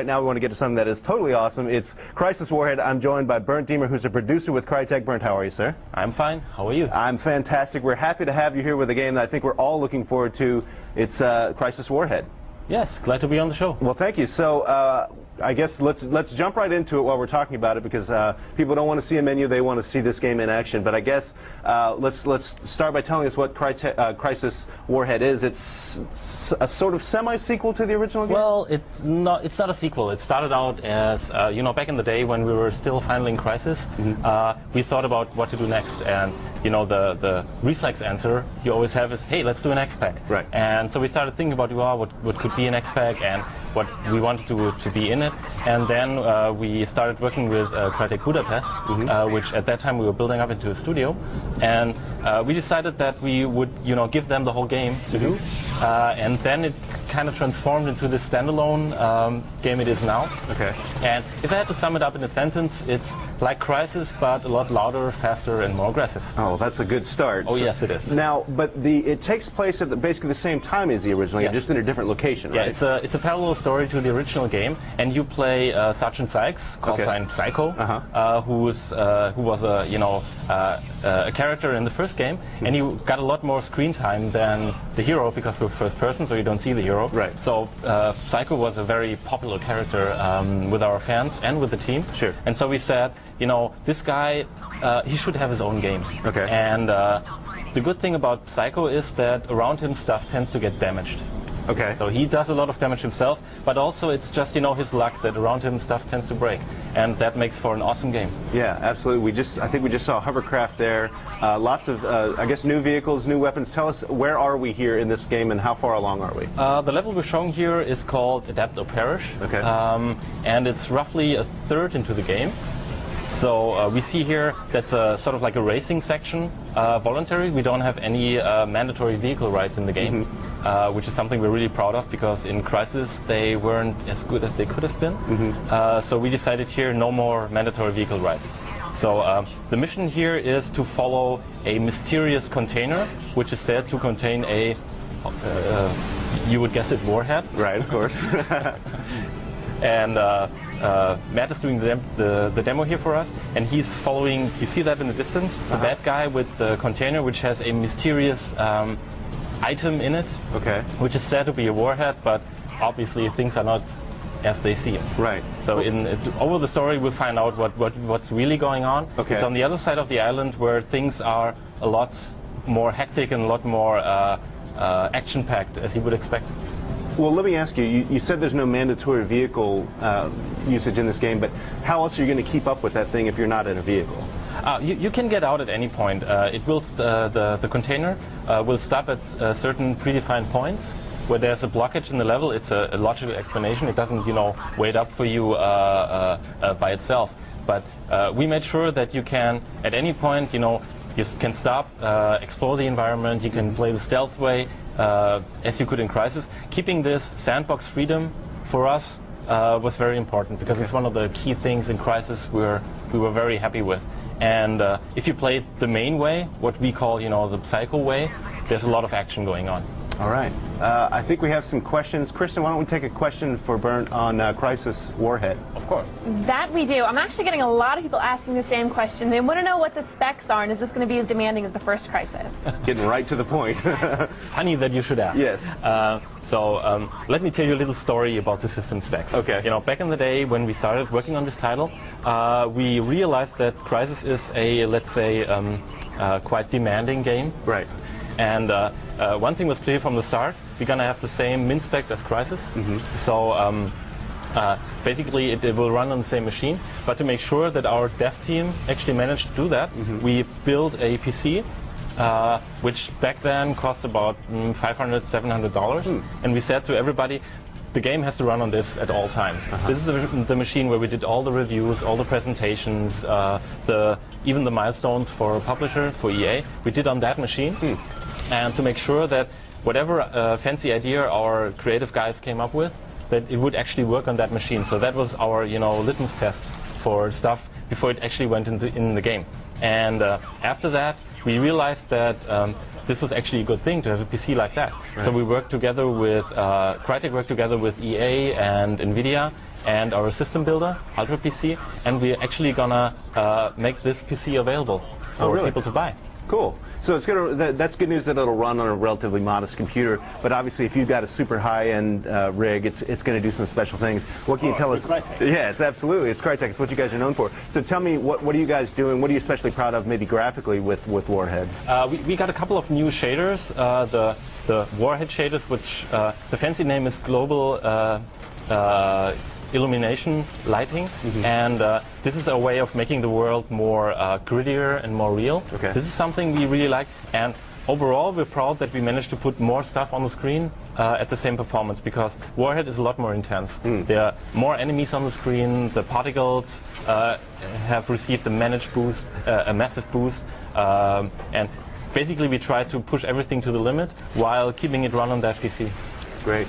Right now we want to get to something that is totally awesome. It's Crysis Warhead. I'm joined by Bernd Diemer, who's a producer with Crytek. Bernd, how are you, sir? I'm fine. How are you? I'm fantastic. We're happy to have you here with a game that I think we're all looking forward to. It's Crysis Warhead. Yes, glad to be on the show. Well, thank you. So I guess let's jump right into it while we're talking about it, because people don't want to see a menu; they want to see this game in action. But I guess let's start by telling us what Crysis Warhead is. It's a sort of semi-sequel to the original game. Well, it's not a sequel. It started out as back in the day when we were still handling Crysis. We thought about what to do next, and the reflex answer you always have is, hey, let's do an X-Pack. Right. And so we started thinking about what could be an X-Pack and what we wanted to be in it. And then we started working with Crytek Budapest, which at that time we were building up into a studio. And we decided that we would give them the whole game to do. And then it kind of transformed into this standalone game it is now. Okay. And if I had to sum it up in a sentence, it's like Crysis, but a lot louder, faster, and more aggressive. Oh, that's a good start. Oh, yes, it is. Now, but it takes place at basically the same time as the original, yes. Just in a different location, right? Yeah, it's a parallel story to the original game, and you play Sergeant Sykes, call sign Psycho, who was a character in the first game, and you got a lot more screen time than the hero because we're first person, so you don't see the hero. Right. So Psycho was a very popular character with our fans and with the team. Sure. And so we said, this guy, he should have his own game. Okay. And the good thing about Psycho is that around him stuff tends to get damaged. Okay. So he does a lot of damage himself, but also it's just his luck that around him stuff tends to break, and that makes for an awesome game. Yeah, absolutely. I think we just saw a hovercraft there. Lots of, I guess, new vehicles, new weapons. Tell us, where are we here in this game, and how far along are we? The level we're showing here is called Adapt or Perish. Okay. And it's roughly a third into the game. So we see here that's sort of like a racing section, voluntary. We don't have any mandatory vehicle rides in the game, which is something we're really proud of, because in Crysis they weren't as good as they could have been. So we decided here no more mandatory vehicle rides. So the mission here is to follow a mysterious container, which is said to contain a, you would guess it, warhead. Right, of course. And Matt is doing the demo here for us, and he's following, you see that in the distance, the bad guy with the container, which has a mysterious item in it, which is said to be a warhead, but obviously things are not as they seem. Right. So over the story we'll find out what's really going on. Okay. It's on the other side of the island where things are a lot more hectic and a lot more action-packed, as you would expect. Well, let me ask you, you said there's no mandatory vehicle usage in this game, but how else are you going to keep up with that thing if you're not in a vehicle? You can get out at any point. It will the container will stop at certain predefined points where there's a blockage in the level. It's a logical explanation. It doesn't, wait up for you by itself. But we made sure that you can, at any point, you can stop, explore the environment. You can play the stealth way, as you could in Crysis. Keeping this sandbox freedom for us was very important, because it's one of the key things in Crysis we were very happy with. And if you play the main way, what we call the Psycho way, there's a lot of action going on. All right. I think we have some questions. Kristen, why don't we take a question for Bernd on Crysis Warhead? Of course. That we do. I'm actually getting a lot of people asking the same question. They want to know what the specs are, and is this going to be as demanding as the first Crysis? Getting right to the point. Funny that you should ask. Yes. So let me tell you a little story about the system specs. Okay. Back in the day when we started working on this title, we realized that Crysis is a, let's say, quite demanding game. Right. And one thing was clear from the start: we're going to have the same min specs as Crysis. So basically it will run on the same machine. But to make sure that our dev team actually managed to do that, we built a PC, which back then cost about $500, $700. And we said to everybody, the game has to run on this at all times. This is the machine where we did all the reviews, all the presentations, even the milestones for a publisher, for EA, we did on that machine. And to make sure that whatever fancy idea our creative guys came up with, that it would actually work on that machine. So that was our litmus test for stuff before it actually went in the game. And after that, we realized that this was actually a good thing to have a PC like that. Right. So we worked together with Crytek worked together with EA and NVIDIA, and our system builder, Ultra PC, and we're actually gonna make this PC available for people to buy. Cool. So it's that's good news that it'll run on a relatively modest computer, but obviously if you've got a super high-end rig, it's going to do some special things. What can you tell us? Crytek. Yeah, it's absolutely. It's Crytek. It's what you guys are known for. So tell me, what are you guys doing? What are you especially proud of, maybe graphically, with Warhead? We got a couple of new shaders. The Warhead shaders, which the fancy name is Global Illumination Lighting, and this is a way of making the world more grittier and more real. Okay. This is something we really like, and overall we're proud that we managed to put more stuff on the screen at the same performance, because Warhead is a lot more intense. There are more enemies on the screen, the particles have received a managed boost, a massive boost, and basically we try to push everything to the limit while keeping it run on that PC. Great.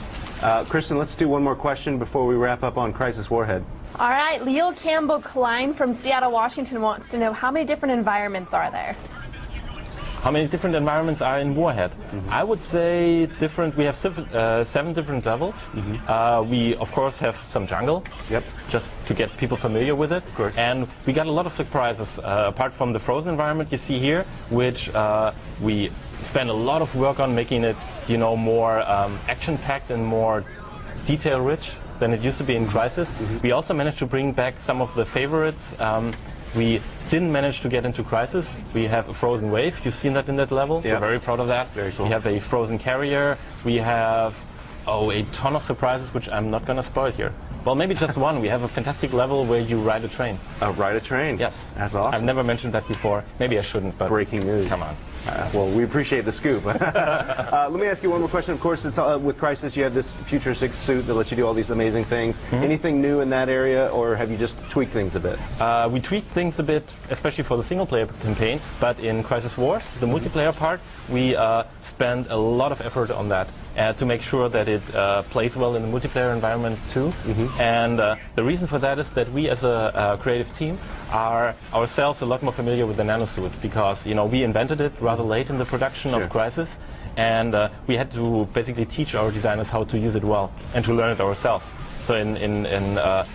Kristen, let's do one more question before we wrap up on Crysis Warhead. All right, Leo Campbell Klein from Seattle, Washington wants to know how many different environments are there? How many different environments are in Warhead? I would say different. We have 7 different levels. We, of course, have some jungle, just to get people familiar with it. Of course. And we got a lot of surprises, apart from the frozen environment you see here, which we spend a lot of work on making it, more action-packed and more detail-rich than it used to be in Crysis. We also managed to bring back some of the favorites. We didn't manage to get into Crysis. We have a frozen wave. You've seen that in that level. We're very proud of that. Very cool. We have a frozen carrier. We have a ton of surprises, which I'm not going to spoil here. Well, maybe just one. We have a fantastic level where you ride a train. Ride a train? Yes. That's awesome. I've never mentioned that before. Maybe I shouldn't, but breaking news. Come on. Well, we appreciate the scoop. Let me ask you one more question. Of course, it's with Crysis, you have this futuristic suit that lets you do all these amazing things. Anything new in that area, or have you just tweaked things a bit? We tweaked things a bit, especially for the single-player campaign, but in Crysis Wars, the multiplayer part, we spend a lot of effort on that to make sure that it plays well in the multiplayer environment too. And the reason for that is that we as a creative team are ourselves a lot more familiar with the nanosuit, because we invented it rather late in the production of Crysis, and we had to basically teach our designers how to use it well and to learn it ourselves. So in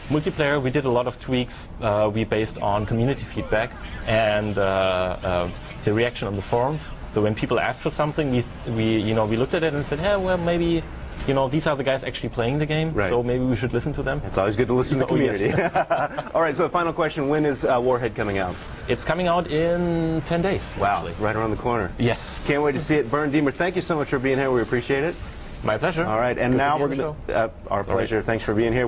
multiplayer, we did a lot of tweaks we based on community feedback and the reaction on the forums. So when people asked for something, we looked at it and said, yeah, well, maybe these are the guys actually playing the game, so maybe we should listen to them. It's always good to listen to the community. Yes. All right, so final question, when is Warhead coming out? It's coming out in 10 days. Wow, actually. right around the corner. Yes. Can't wait to see it. Bernd, Diemer, thank you so much for being here. We appreciate it. My pleasure. All right, and Good now to be we're on going to... our pleasure. Thanks for being here.